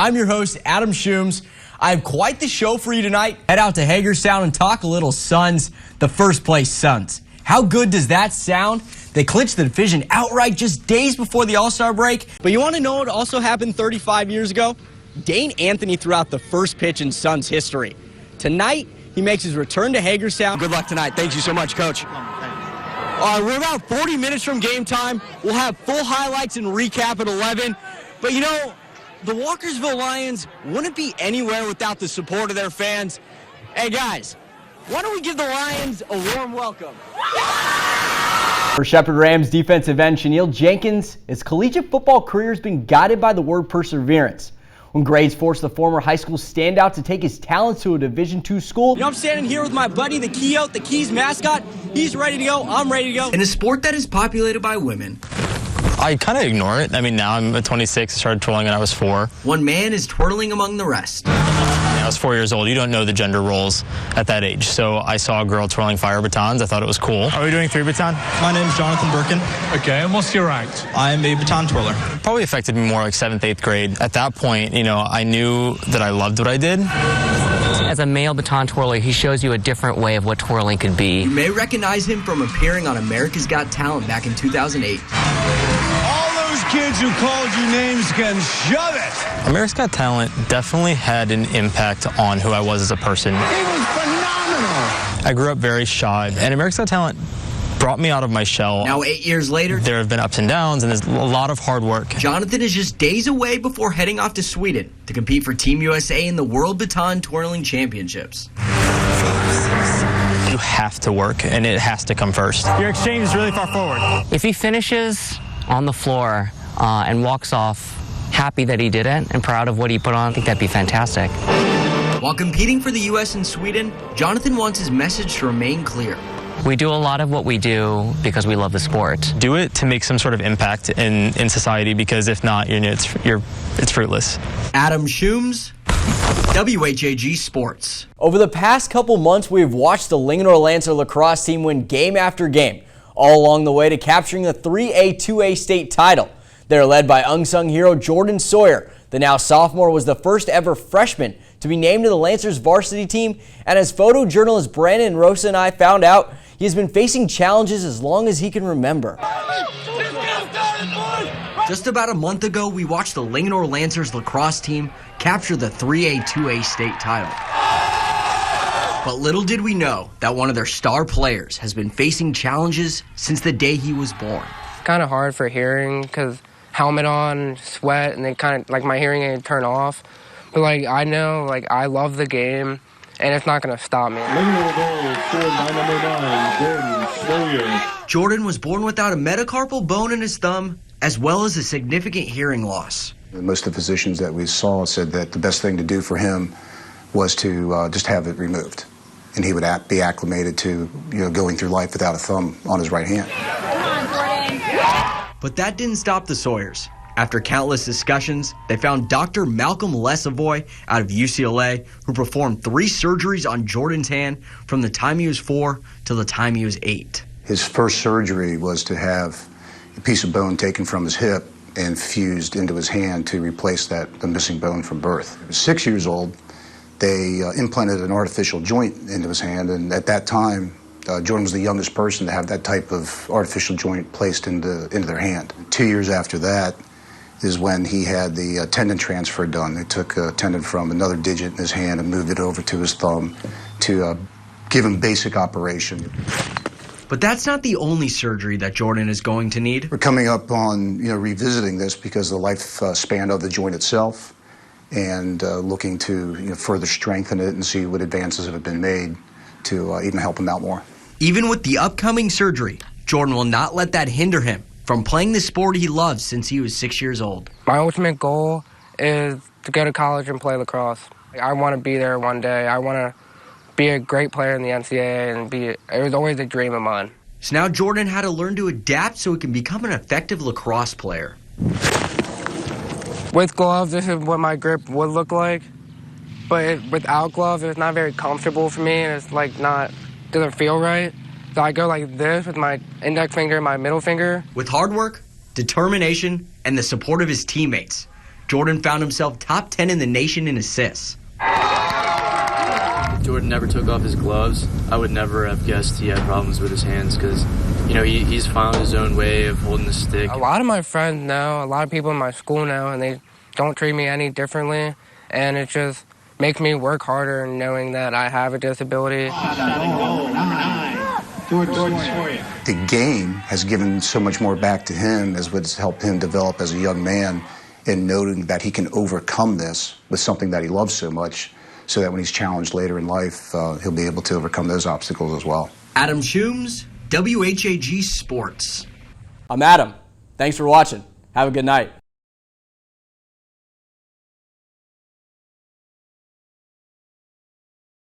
I'm your host, Adam Schumes. I have quite the show for you tonight. Head out to Hagerstown and talk a little Suns, the first place Suns. How good does that sound? They clinched the division outright just days before the All-Star break. But you want to know what also happened 35 years ago? Dane Anthony threw out the first pitch in Suns history. Tonight, he makes his return to Hagerstown. Good luck tonight. Thank you so much, Coach. We're about 40 minutes from game time. We'll have full highlights and recap at 11. But you know, the Walkersville Lions wouldn't be anywhere without the support of their fans. Hey guys, why don't we give the Lions a warm welcome? For Shepherd Rams defensive end Chenille Jenkins, his collegiate football career has been guided by the word perseverance. When grades forced the former high school standout to take his talents to a Division II school. You know, I'm standing here with my buddy, the Coyote, the Keys mascot. He's ready to go. I'm ready to go. In a sport that is populated by women, I kind of ignore it. I mean, now I'm 26, I started twirling when I was 4. one man is twirling among the rest. I was 4 years old. You don't know the gender roles at that age. So I saw a girl twirling fire batons. I thought it was cool. Are we doing 3 baton? My name's Jonathan Birkin. Okay, and what's your rank? I'm a baton twirler. Probably affected me more like 7th, 8th grade. At that point, you know, I knew that I loved what I did. As a male baton twirler, he shows you a different way of what twirling could be. You may recognize him from appearing on America's Got Talent back in 2008. All those kids who called you names can shove it. America's Got Talent definitely had an impact on who I was as a person. He was phenomenal. I grew up very shy, and America's Got Talent brought me out of my shell. Now 8 years later, There have been ups and downs, and there's a lot of hard work. Jonathan is just days away before heading off to Sweden to compete for Team USA in the World Baton Twirling Championships. You have to work, and it has to come first. Your exchange is really far forward. If he finishes on the floor and walks off happy that he did it and proud of what he put on, I think that'd be fantastic. While competing for the U.S. and Sweden, Jonathan wants his message to remain clear. We do a lot of what we do because we love the sport. Do it to make some sort of impact in society, because if not, it's fruitless. Adam Schumes, WHAG Sports. Over the past couple months, we have watched the Linganore Lancer lacrosse team win game after game, all along the way to capturing the 3A, 2A state title. They're led by unsung hero Jordan Sawyer. The now sophomore was the first ever freshman to be named to the Lancers varsity team, and as photojournalist Brandon Rosa and I found out, he has been facing challenges as long as he can remember. Just about a month ago, we watched the Linganore Lancers lacrosse team capture the 3A, 2A state title. But little did we know that one of their star players has been facing challenges since the day he was born. It's kind of hard for hearing because helmet on, sweat, and then kind of like my hearing aid turn off. But like I know, like I love the game, and it's not gonna stop me. Jordan was born without a metacarpal bone in his thumb, as well as a significant hearing loss. Most of the physicians that we saw said that the best thing to do for him was to just have it removed, and he would be acclimated to going through life without a thumb on his right hand. But that didn't stop the Sawyers. After countless discussions, they found Dr. Malcolm Lesavoy out of UCLA, who performed 3 surgeries on Jordan's hand from the time he was 4 till the time he was 8. His first surgery was to have a piece of bone taken from his hip and fused into his hand to replace the missing bone from birth. He was 6 years old. They implanted an artificial joint into his hand, and at that time, Jordan was the youngest person to have that type of artificial joint placed into their hand. 2 years after that is when he had the tendon transfer done. They took a tendon from another digit in his hand and moved it over to his thumb to give him basic operation. But that's not the only surgery that Jordan is going to need. We're coming up on revisiting this because of the lifespan of the joint itself, and looking to further strengthen it and see what advances have been made to even help him out more. Even with the upcoming surgery, Jordan will not let that hinder him from playing the sport he loves since he was 6 years old. My ultimate goal is to go to college and play lacrosse. I want to be there one day. I want to be a great player in the NCAA, and it was always a dream of mine. So now Jordan had to learn to adapt so he can become an effective lacrosse player. With gloves, this is what my grip would look like. But without gloves, it's not very comfortable for me, and it's like doesn't feel right. So I go like this with my index finger and my middle finger. With hard work, determination, and the support of his teammates, Jordan found himself top 10 in the nation in assists. Jordan never took off his gloves. I would never have guessed he had problems with his hands because, you know, he's found his own way of holding the stick. A lot of my friends know, a lot of people in my school know, and they don't treat me any differently, and it just makes me work harder knowing that I have a disability. The game has given so much more back to him as what's helped him develop as a young man and knowing that he can overcome this with something that he loves so much so that when he's challenged later in life, he'll be able to overcome those obstacles as well. Adam Schumes, WHAG Sports. I'm Adam. Thanks for watching. Have a good night.